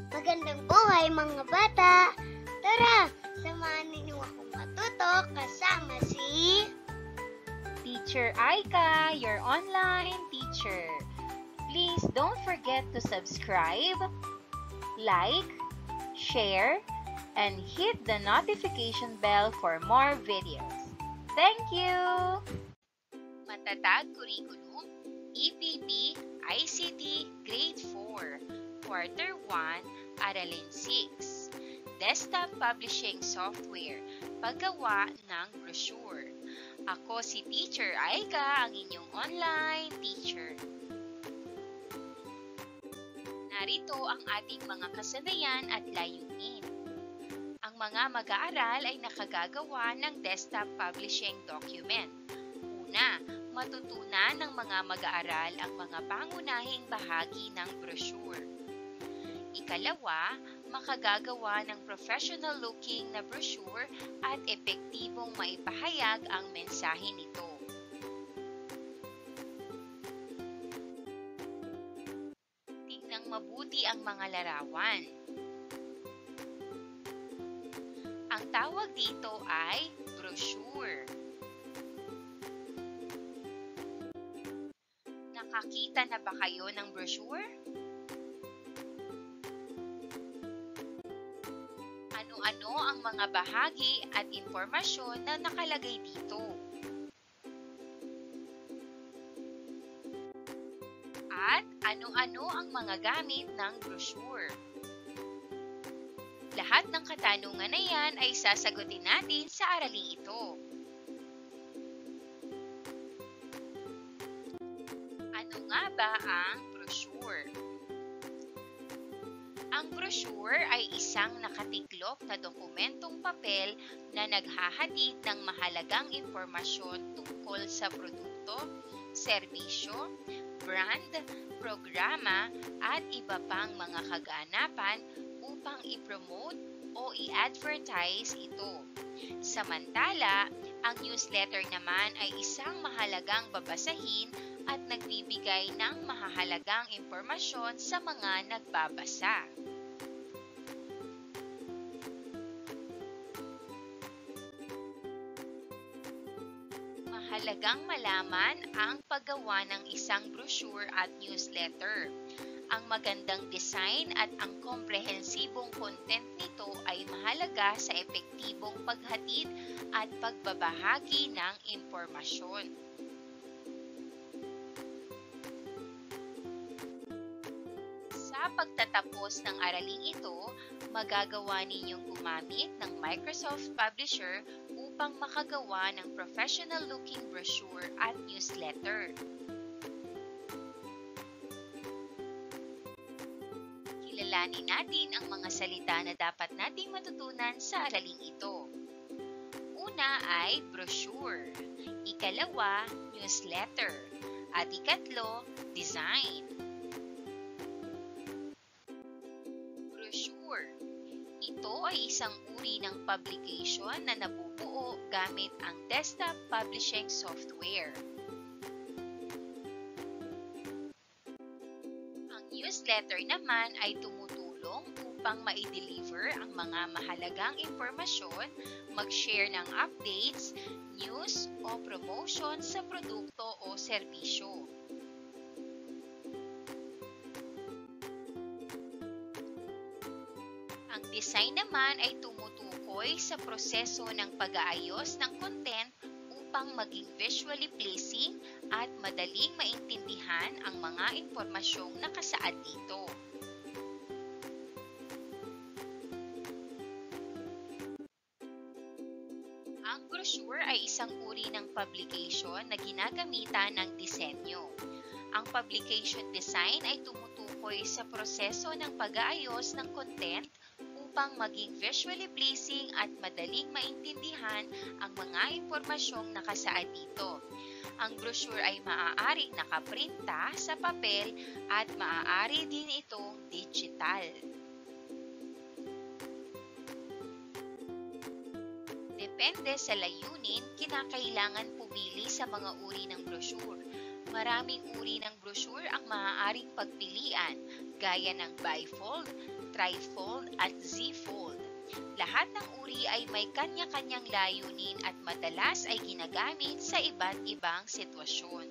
Magandang buhay mga bata! Tara, samahan ninyo akong matuto kasama si Teacher Aika, your online teacher. Please don't forget to subscribe, like, share, and hit the notification bell for more videos. Thank you! Matatag Curriculum, EPP, ICT, Grade 4, Quarter 1, Aralin 6. Desktop Publishing Software, paggawa ng brochure. Ako si Teacher Aika, ang inyong online teacher. Narito ang ating mga kasanayan at layunin. Ang mga mag-aaral ay nakagagawa ng desktop publishing document. Una, matutunan ng mga mag-aaral ang mga pangunahing bahagi ng brochure. Ikalawa, makagagawa ng professional-looking na brochure at epektibong maipahayag ang mensahe nito. Tingnan mabuti ang mga larawan. Ang tawag dito ay brochure. Nakakita na ba kayo ng brochure? Ano ang mga bahagi at impormasyon na nakalagay dito? At ano-ano ang mga gamit ng brochure? Lahat ng katanungan na yan ay sasagutin natin sa araling ito. Ano nga ba ang brochure? Ang brochure ay isang nakatiklop na dokumentong papel na naghahatid ng mahalagang impormasyon tungkol sa produkto, serbisyo, brand, programa at iba pang mga kaganapan upang i-promote o i-advertise ito. Samantala, ang newsletter naman ay isang mahalagang babasahin at nagbibigay ng mahahalagang impormasyon sa mga nagbabasa. Mahalagang malaman ang paggawa ng isang brochure at newsletter. Ang magandang design at ang komprehensibong content nito ay mahalaga sa epektibong paghatid at pagbabahagi ng impormasyon. Sa pagtatapos ng araling ito, magagawa ninyong gumamit ng Microsoft Publisher upang makagawa ng professional-looking brochure at newsletter. Kilalanin natin ang mga salita na dapat nating matutunan sa araling ito. Una ay brochure, ikalawa, newsletter, at ikatlo, design. Brochure. Ito ay isang uri ng publication na nabubuo gamit ang desktop publishing software. Ang newsletter naman ay tumutulong upang ma-deliver ang mga mahalagang impormasyon, mag-share ng updates, news o promotion sa produkto o serbisyo. Ang design naman ay tumutukoy sa proseso ng pag-aayos ng content upang maging visually pleasing at madaling maintindihan ang mga impormasyong nakasaad dito. Ang brochure ay isang uri ng publication na ginagamitan ng disenyo. Ang publication design ay tumutukoy sa proseso ng pag-aayos ng content upang maging visually pleasing at madaling maintindihan ang mga impormasyong nakasaad dito. Ang brochure ay maaaring nakaprinta sa papel at maaari din itong digital. Depende sa layunin, kinakailangan pumili sa mga uri ng brochure. Maraming uri ng brochure ang maaaring pagpilian, gaya ng bifold, trifold at Z-fold. Lahat ng uri ay may kanya-kanyang layunin at madalas ay ginagamit sa iba't ibang sitwasyon.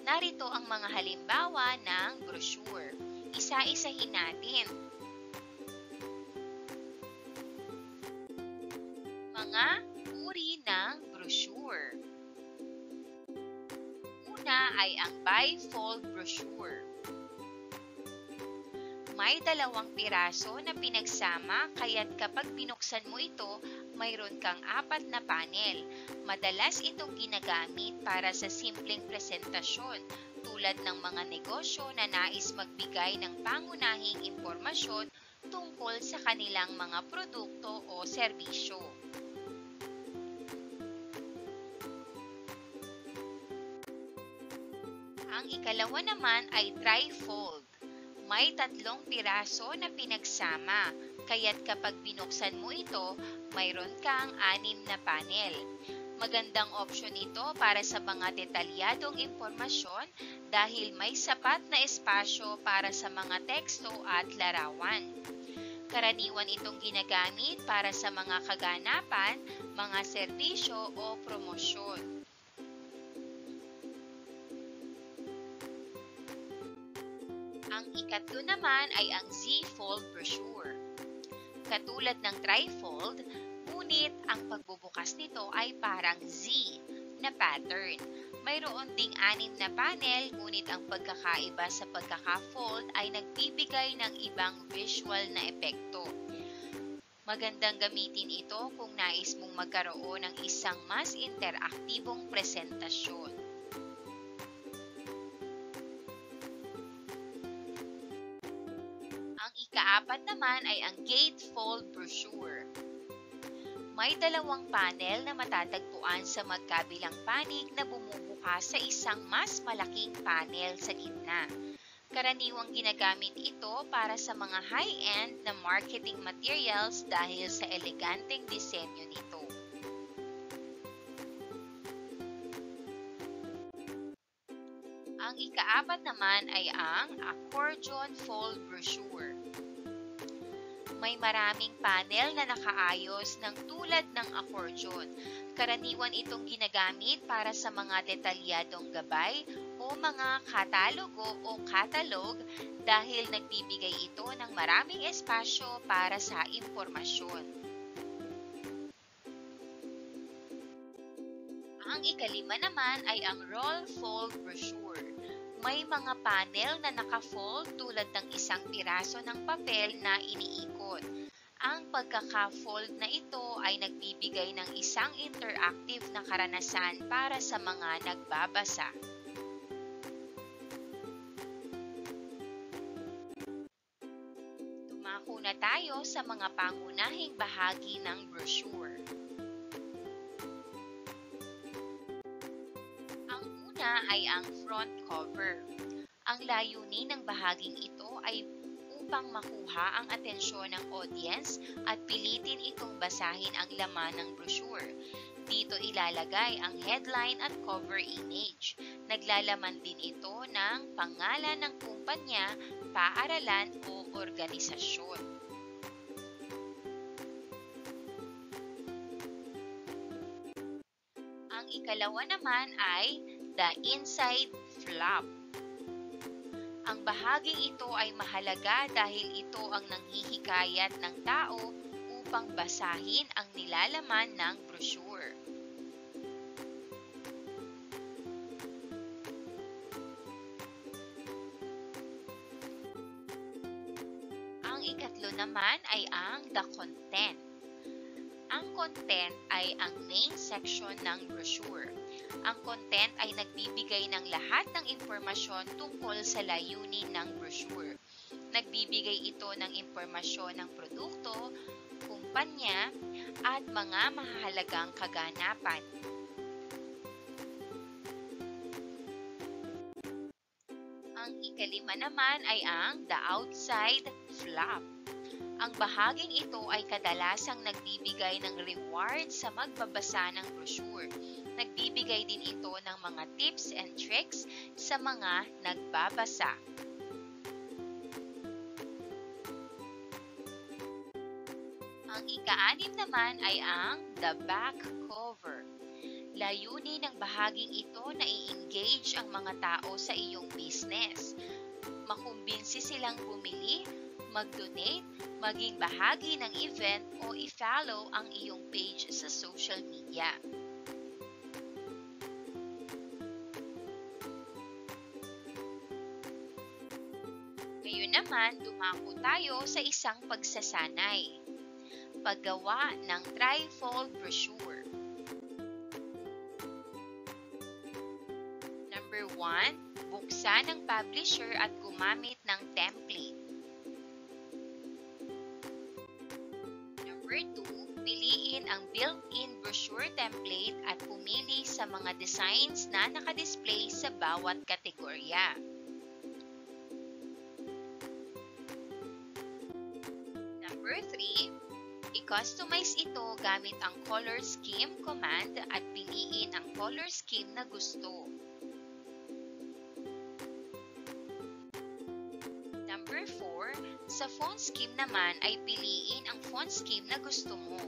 Narito ang mga halimbawa ng brochure. Isa-isahin natin. Mga uri ng brochure. Una ay ang bifold brochure. May dalawang piraso na pinagsama kaya't kapag binuksan mo ito, mayroon kang 4 na panel. Madalas itong ginagamit para sa simpleng presentasyon tulad ng mga negosyo na nais magbigay ng pangunahing impormasyon tungkol sa kanilang mga produkto o serbisyo. Ang ikalawa naman ay trifold. May 3 piraso na pinagsama, kaya't kapag binuksan mo ito, mayroon kang 6 na panel. Magandang opsyon ito para sa mga detalyadong impormasyon dahil may sapat na espasyo para sa mga teksto at larawan. Karaniwan itong ginagamit para sa mga kaganapan, mga serbisyo o promosyon. Ang ikatlo naman ay ang Z-fold brochure. Katulad ng trifold, ngunit ang pagbubukas nito ay parang Z na pattern. Mayroon ding 6 na panel, ngunit ang pagkakaiba sa pagkaka-fold ay nagbibigay ng ibang visual na epekto. Magandang gamitin ito kung nais mong magkaroon ng isang mas interaktibong presentasyon. Ang ika-4 naman ay ang gatefold brochure. May 2 panel na matatagpuan sa magkabilang panig na bumubukas sa isang mas malaking panel sa gitna. Karaniwang ginagamit ito para sa mga high-end na marketing materials dahil sa eleganteng disenyo nito. Ang ika-4 naman ay ang accordion fold brochure. May maraming panel na nakaayos ng tulad ng accordion. Karaniwan itong ginagamit para sa mga detalyadong gabay o mga katalogo o katalog dahil nagbibigay ito ng maraming espasyo para sa impormasyon. Ang ika-5 naman ay ang roll fold brochure. May mga panel na naka-fold tulad ng isang piraso ng papel na iniikot. Ang pagkaka-fold na ito ay nagbibigay ng isang interactive na karanasan para sa mga nagbabasa. Tumako na tayo sa mga pangunahing bahagi ng brochure. Ay ang front cover. Ang layunin ng bahaging ito ay upang makuha ang atensyon ng audience at pilitin itong basahin ang laman ng brochure. Dito ilalagay ang headline at cover image. Naglalaman din ito ng pangalan ng kumpanya, paaralan o organisasyon. Ang ikalawa naman ay the inside flap. Ang bahaging ito ay mahalaga dahil ito ang nanghihikayat ng tao upang basahin ang nilalaman ng brochure. Ang ikatlo naman ay ang the content. Ang content ay ang main section ng brochure. Ang content ay nagbibigay ng lahat ng impormasyon tungkol sa layunin ng brochure. Nagbibigay ito ng impormasyon ng produkto, kumpanya, at mga mahalagang kaganapan. Ang ika-5 naman ay ang the outside flap. Ang bahaging ito ay kadalasang nagbibigay ng reward sa magbabasa ng brochure. Nagbibigay din ito ng mga tips and tricks sa mga nagbabasa. Ang ika-6 naman ay ang the back cover. Layunin ng bahaging ito na i-engage ang mga tao sa iyong business. Makumbinsi silang bumili, mag-donate, maging bahagi ng event o i-follow ang iyong page sa social media. Ngayon naman, dumako tayo sa isang pagsasanay. Paggawa ng trifold brochure. Number 1, buksan ang publisher at gumamit ng template. Number 2, piliin ang built-in brochure template at pumili sa mga designs na nakadisplay sa bawat kategorya. Number 3, i-customize ito gamit ang color scheme command at piliin ang color scheme na gusto. Number 4, sa font scheme naman ay piliin ang font scheme na gusto mo.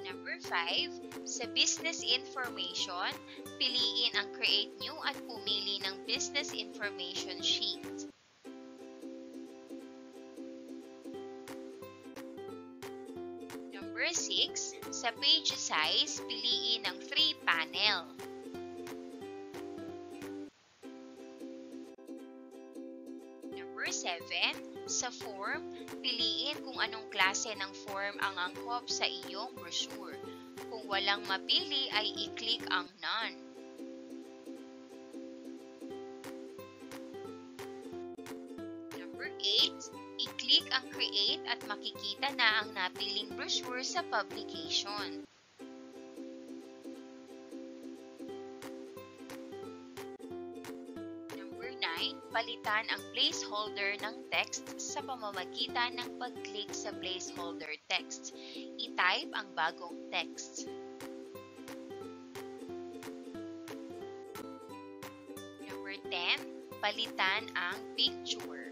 Number 5, sa business information, piliin ang create new at pumili ng business information sheet. Number 6, sa page size, piliin ang 3 panel. Number 7, sa form, piliin kung anong klase ng form ang angkop sa iyong brochure. Kung walang mapili ay i-click ang None. Number 8, i-click ang Create at makikita na ang napiling brochure sa publication. Number 9, palitan ang placeholder ng text sa pamamagitan ng pag-click sa placeholder text. I-type ang bagong text. Number 10, palitan ang picture.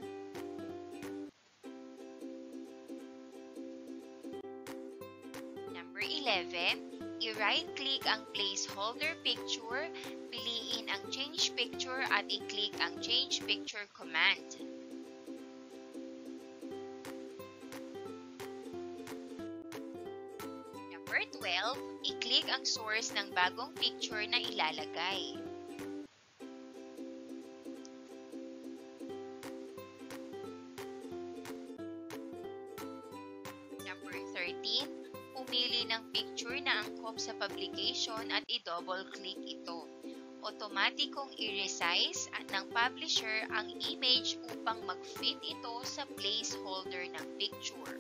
Number 11, i-right-click ang placeholder picture, piliin ang change picture at i-click ang change picture command. Number 12, i-click ang source ng bagong picture na ilalagay. Number 13, pumili ng picture na angkop sa publication at i-double-click ito. Otomatikong i-resize ng publisher ang image upang mag-fit ito sa placeholder ng picture.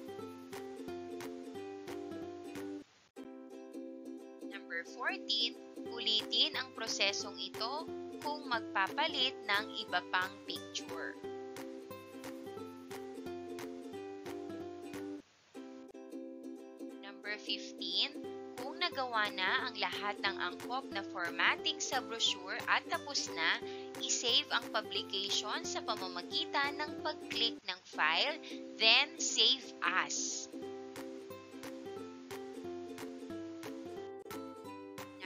Number 14, ulitin ang prosesong ito kung magpapalit ng iba pang picture. Number 15, kung nagawa na ang lahat ng angkop na formatting sa brochure at tapos na, i-save ang publication sa pamamagitan ng pag-click ng File, then Save As.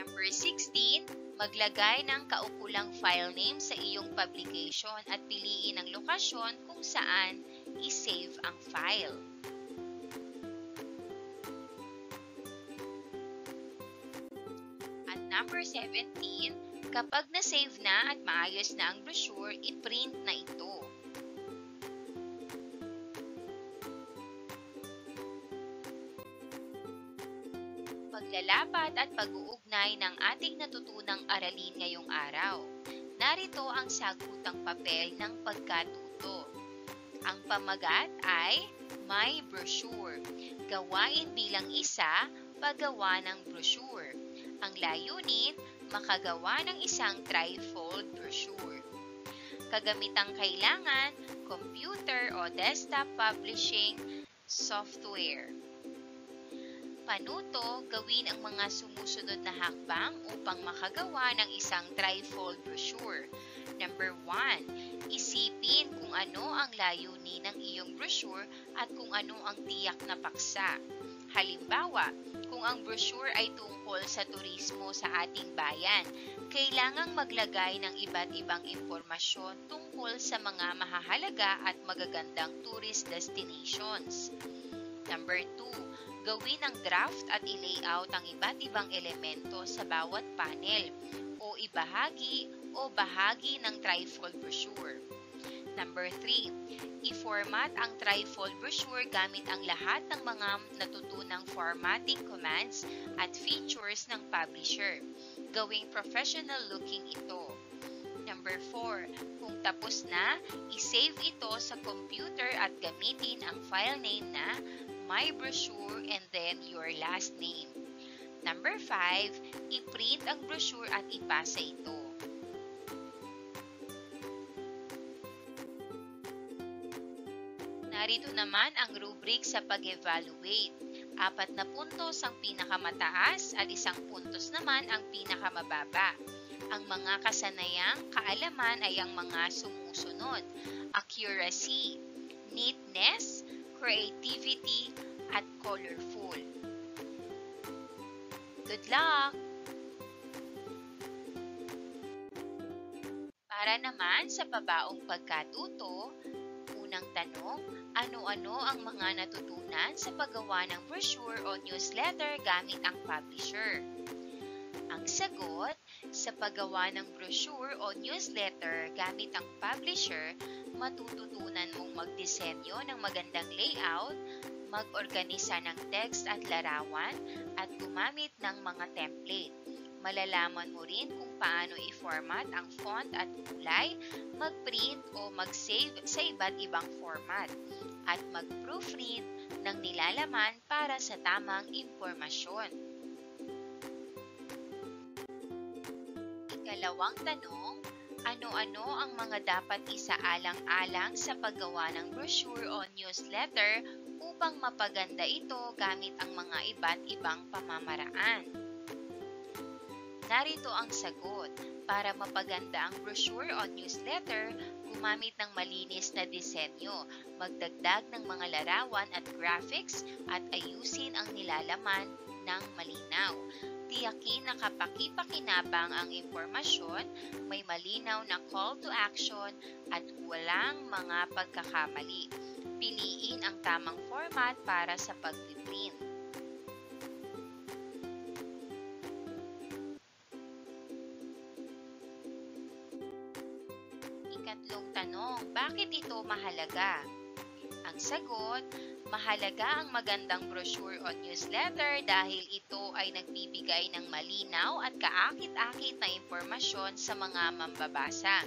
Number 16, maglagay ng kaukulang file name sa iyong publication at piliin ang lokasyon kung saan i-save ang file. At number 17, kapag na-save na at maayos na ang brochure, i-print na ito. Paglalapat at pag-uugnay ng ating natutunang aralin ngayong araw. Narito ang sagutang papel ng pagkatuto. Ang pamagat ay My Brochure. Gawain bilang isa, paggawa ng brochure. Ang layunin, makagawa ng isang trifold brochure. Kagamitang kailangan, computer o desktop publishing software. Panuto, gawin ang mga sumusunod na hakbang upang makagawa ng isang trifold brochure. Number 1, isip Isipin kung ano ang layunin ng iyong brochure at kung ano ang tiyak na paksa. Halimbawa, kung ang brochure ay tungkol sa turismo sa ating bayan, kailangang maglagay ng iba't ibang impormasyon tungkol sa mga mahahalaga at magagandang tourist destinations. Number 2, gawin ang draft at i-layout ang iba't ibang elemento sa bawat panel o ibahagi o bahagi ng trifold brochure. Number 3, i-format ang trifold brochure gamit ang lahat ng mga natutunang formatting commands at features ng publisher. Gawing professional looking ito. Number 4, kung tapos na, i-save ito sa computer at gamitin ang file name na My Brochure and then your last name. Number 5, i-print ang brochure at ipasa ito. Narito naman ang rubric sa pag-evaluate. 4 na puntos ang pinakamataas at 1 puntos naman ang pinakamababa. Ang mga kasanayang kaalaman ay ang mga sumusunod: accuracy, neatness, creativity, at colorful. Good luck! Para naman sa pabaong pagkatuto, unang tanong, ano-ano ang mga natutunan sa paggawa ng brochure o newsletter gamit ang publisher? Ang sagot, sa paggawa ng brochure o newsletter gamit ang publisher, matututunan mong magdisenyo ng magandang layout, mag-organisa ng text at larawan, at gumamit ng mga template. Malalaman mo rin kung paano i-format ang font at kulay, mag-print o mag-save sa iba't ibang format, at mag-proofread ng nilalaman para sa tamang impormasyon. Ikalawang tanong, ano-ano ang mga dapat isaalang-alang sa paggawa ng brochure o newsletter upang mapaganda ito gamit ang mga iba't ibang pamamaraan? Narito ang sagot. Para mapaganda ang brochure o newsletter, gumamit ng malinis na disenyo, magdagdag ng mga larawan at graphics, at ayusin ang nilalaman ng malinaw. Tiyakin na kapaki-pakinabang ang impormasyon, may malinaw na call to action, at walang mga pagkakamali. Piliin ang tamang format para sa pag-print. Ikatlong tanong, bakit ito mahalaga? Ang sagot, mahalaga ang magandang brochure o newsletter dahil ito ay nagbibigay ng malinaw at kaakit-akit na impormasyon sa mga mambabasa.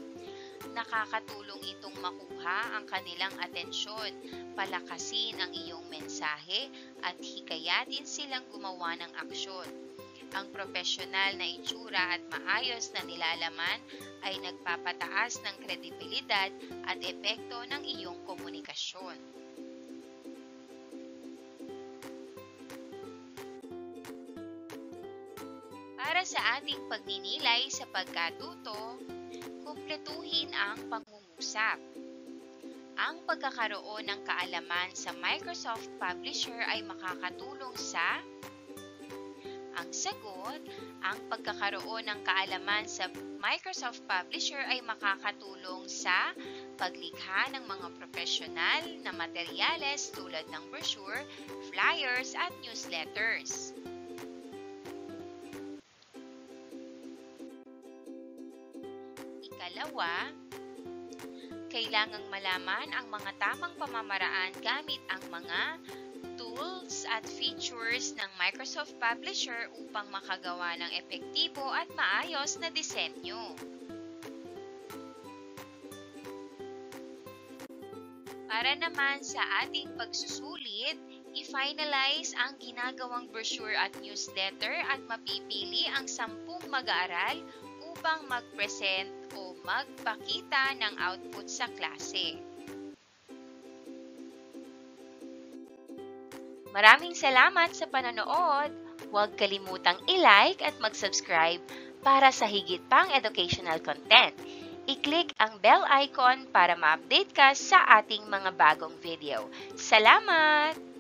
Nakakatulong itong makuha ang kanilang atensyon, palakasin ang iyong mensahe, at hikayatin silang gumawa ng aksyon. Ang profesional na itsura at maayos na nilalaman ay nagpapataas ng kredibilidad at epekto ng iyong komunikasyon. Para sa ating pagninilay sa pagkatuto, kumpletuhin ang pangungusap. Ang pagkakaroon ng kaalaman sa Microsoft Publisher ay makakatulong sa... Ang sagot, ang pagkakaroon ng kaalaman sa Microsoft Publisher ay makakatulong sa paglikha ng mga profesional na materyales tulad ng brochure, flyers, at newsletters. Ikalawa, kailangang malaman ang mga tamang pamamaraan gamit ang mga tools at features ng Microsoft Publisher upang makagawa ng epektibo at maayos na disenyo. Para naman sa ating pagsusulit, i-finalize ang ginagawang brochure at newsletter at mapipili ang 10 mag-aaral upang mag-present o magpakita ng output sa klase. Maraming salamat sa panonood! Huwag kalimutang i-like at mag-subscribe para sa higit pang educational content. I-click ang bell icon para ma-update ka sa ating mga bagong video. Salamat!